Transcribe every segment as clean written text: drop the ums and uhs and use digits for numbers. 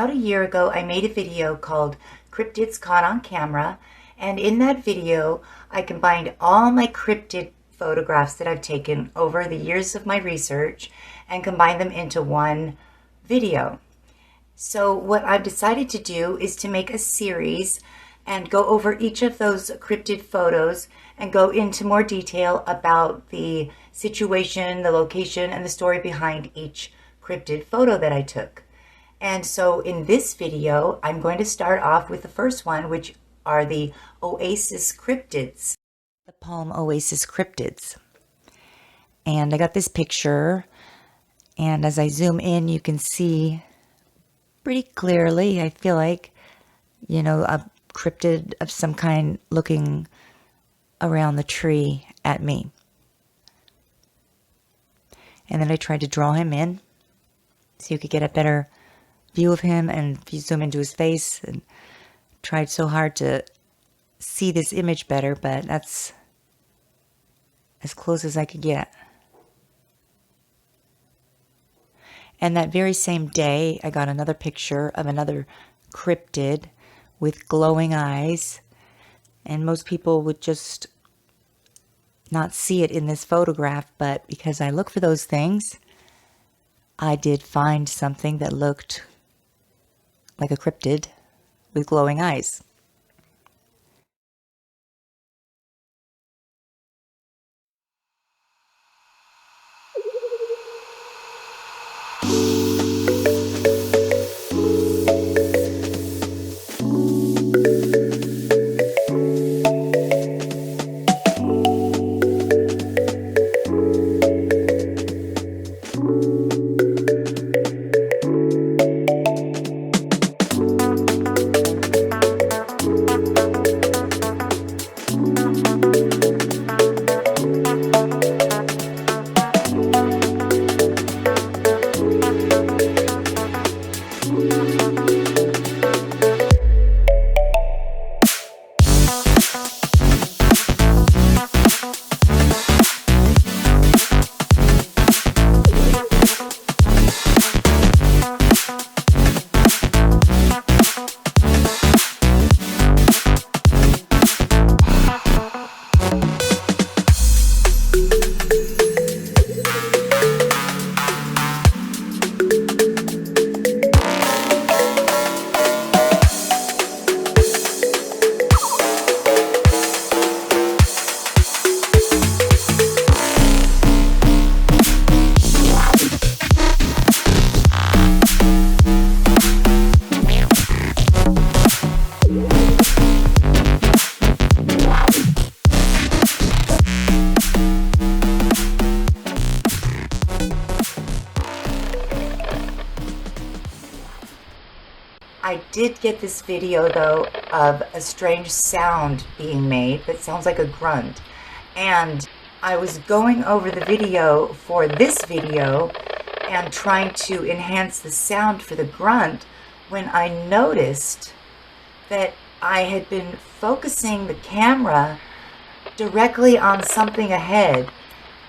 About a year ago, I made a video called Cryptids Caught on Camera, and in that video, I combined all my cryptid photographs that I've taken over the years of my research and combined them into one video. So what I've decided to do is to make a series and go over each of those cryptid photos and go into more detail about the situation, the location, and the story behind each cryptid photo that I took. And so in this video, I'm going to start off with the first one, which are the Oasis Cryptids. The Palm Oasis Cryptids. And I got this picture, and as I zoom in, you can see pretty clearly, I feel like, a cryptid of some kind looking around the tree at me. And then I tried to draw him in so you could get a better view of him, and if you zoom into his face, and tried so hard to see this image better, but that's as close as I could get. And that very same day, I got another picture of another cryptid with glowing eyes, and most people would just not see it in this photograph, but because I look for those things, I did find something that looked like a cryptid with glowing eyes. I did get this video, though, of a strange sound being made that sounds like a grunt. And I was going over the video for this video and trying to enhance the sound for the grunt when I noticed that I had been focusing the camera directly on something ahead.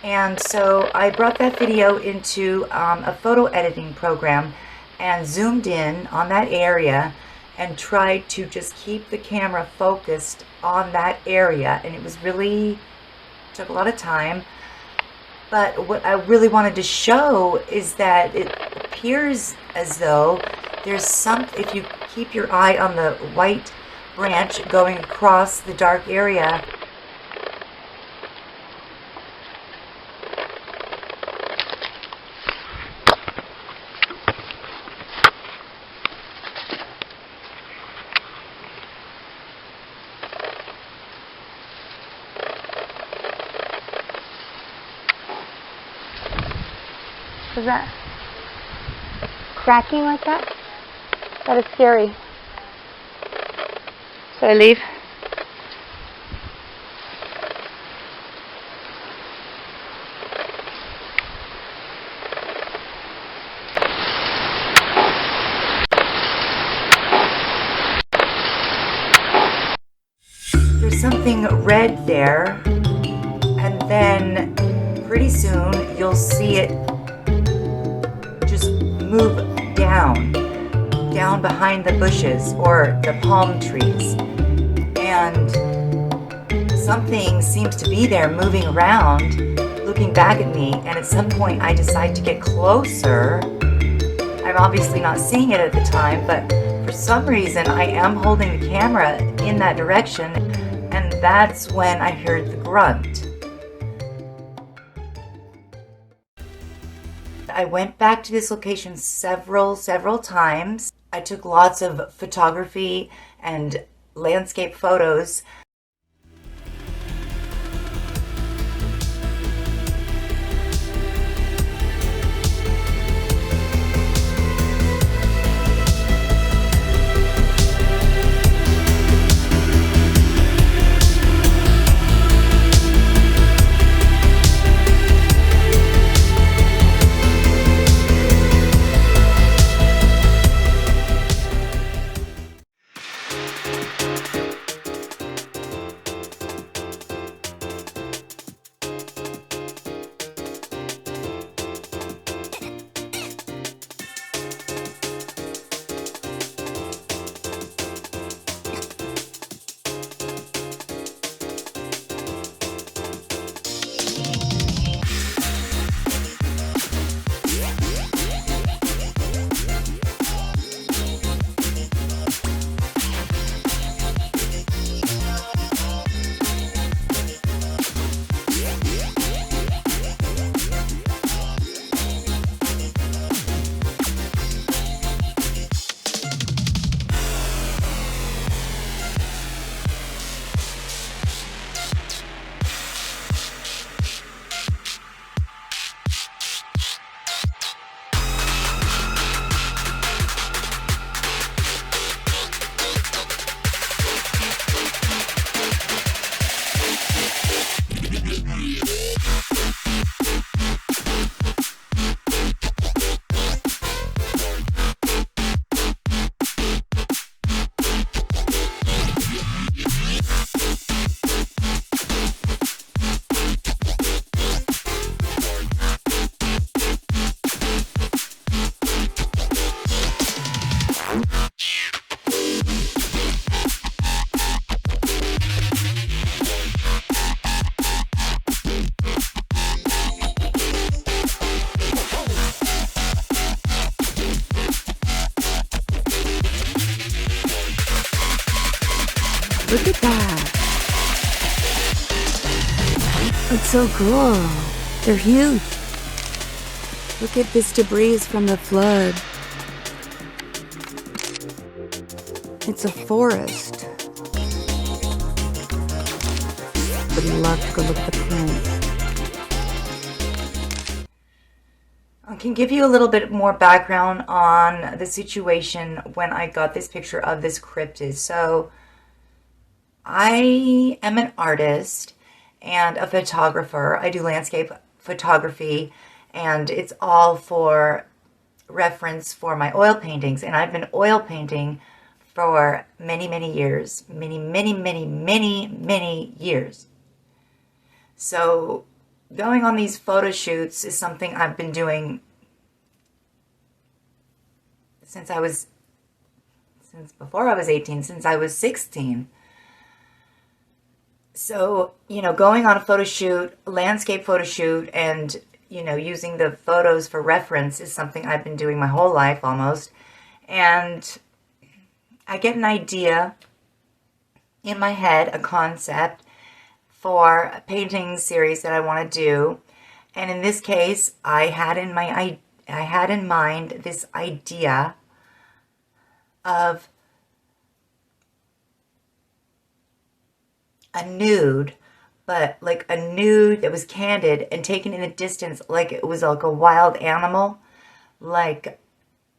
And so I brought that video into a photo editing program and zoomed in on that area and tried to just keep the camera focused on that area. And it was really, took a lot of time. But what I really wanted to show is that it appears as though there's some, if you keep your eye on the white branch going across the dark area, is that cracking like that? That is scary. Should I leave? There's something red there, and then pretty soon you'll see it just move down. down behind the bushes or the palm trees, and something seems to be there moving around, looking back at me, and at some point I decide to get closer. I'm obviously not seeing it at the time, but for some reason I am holding the camera in that direction, and that's when I heard the grunt. I went back to this location several times. I took lots of photography and landscape photos. Look at that. It's so cool. They're huge. Look at this debris from the flood. It's a forest. Would love to go look at the prints. I can give you a little bit more background on the situation when I got this picture of this cryptid. So I am an artist and a photographer. I do landscape photography, and it's all for reference for my oil paintings. And I've been oil painting for many years. Many years. So going on these photo shoots is something I've been doing since before I was 18, since I was 16. So, going on a photo shoot, a landscape photo shoot, and, using the photos for reference is something I've been doing my whole life almost. And I get an idea in my head, a concept for a painting series that I want to do. And in this case, I had in mind this idea of a nude, but like a nude that was candid and taken in the distance, like it was like a wild animal, like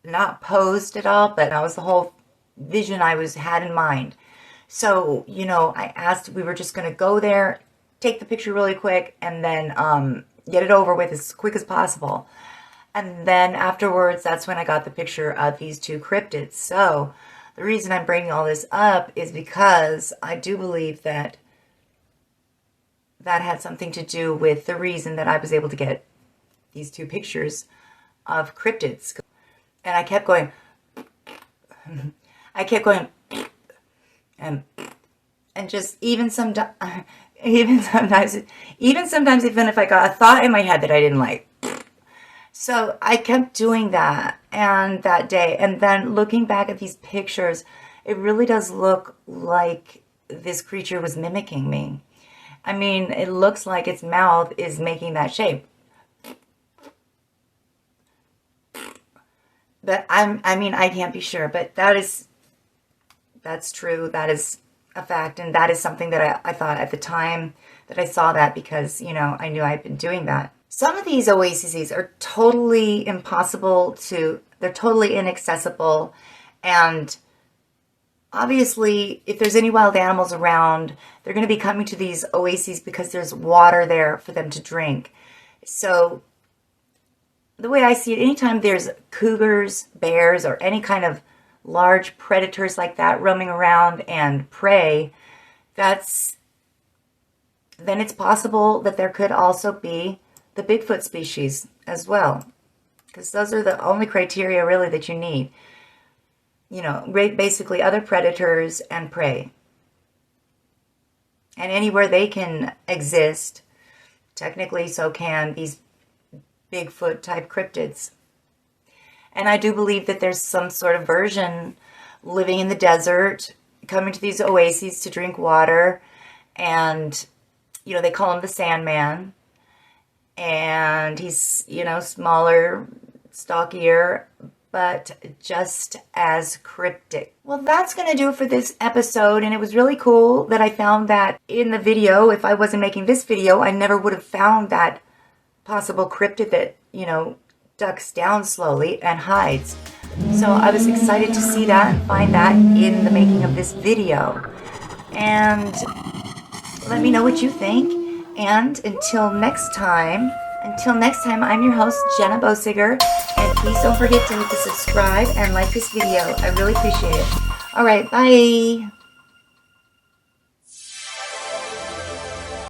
not posed at all, but that was the whole vision I had in mind. So, I asked, we were just going to go there, take the picture really quick, and then get it over with as quick as possible. And then afterwards, that's when I got the picture of these two cryptids. So the reason I'm bringing all this up is because I do believe that had something to do with the reason that I was able to get these two pictures of cryptids. And I kept going, I kept going, and just even sometimes, even sometimes, even if I got a thought in my head that I didn't like. So I kept doing that, and that day, and then looking back at these pictures, it really does look like this creature was mimicking me. I mean, it looks like its mouth is making that shape. But I can't be sure, but that's true. That is a fact, and that is something that I thought at the time that I saw that, because, I knew I'd been doing that. Some of these oases are totally they're totally inaccessible, and obviously, if there's any wild animals around, they're going to be coming to these oases because there's water there for them to drink. So the way I see it, anytime there's cougars, bears, or any kind of large predators like that roaming around and prey, then it's possible that there could also be the Bigfoot species as well, because those are the only criteria really that you need. Basically other predators and prey. And anywhere they can exist, technically so can these Bigfoot type cryptids. And I do believe that there's some sort of version living in the desert, coming to these oases to drink water, and, they call him the Sandman. And he's, smaller, stockier, but just as cryptic. Well, that's going to do it for this episode, and it was really cool that I found that in the video. If I wasn't making this video, I never would have found that possible cryptid that, ducks down slowly and hides. So I was excited to see that and find that in the making of this video. And let me know what you think. And until next time, I'm your host, Jenna Bosiger. And please don't forget to hit the subscribe and like this video. I really appreciate it. All right, bye.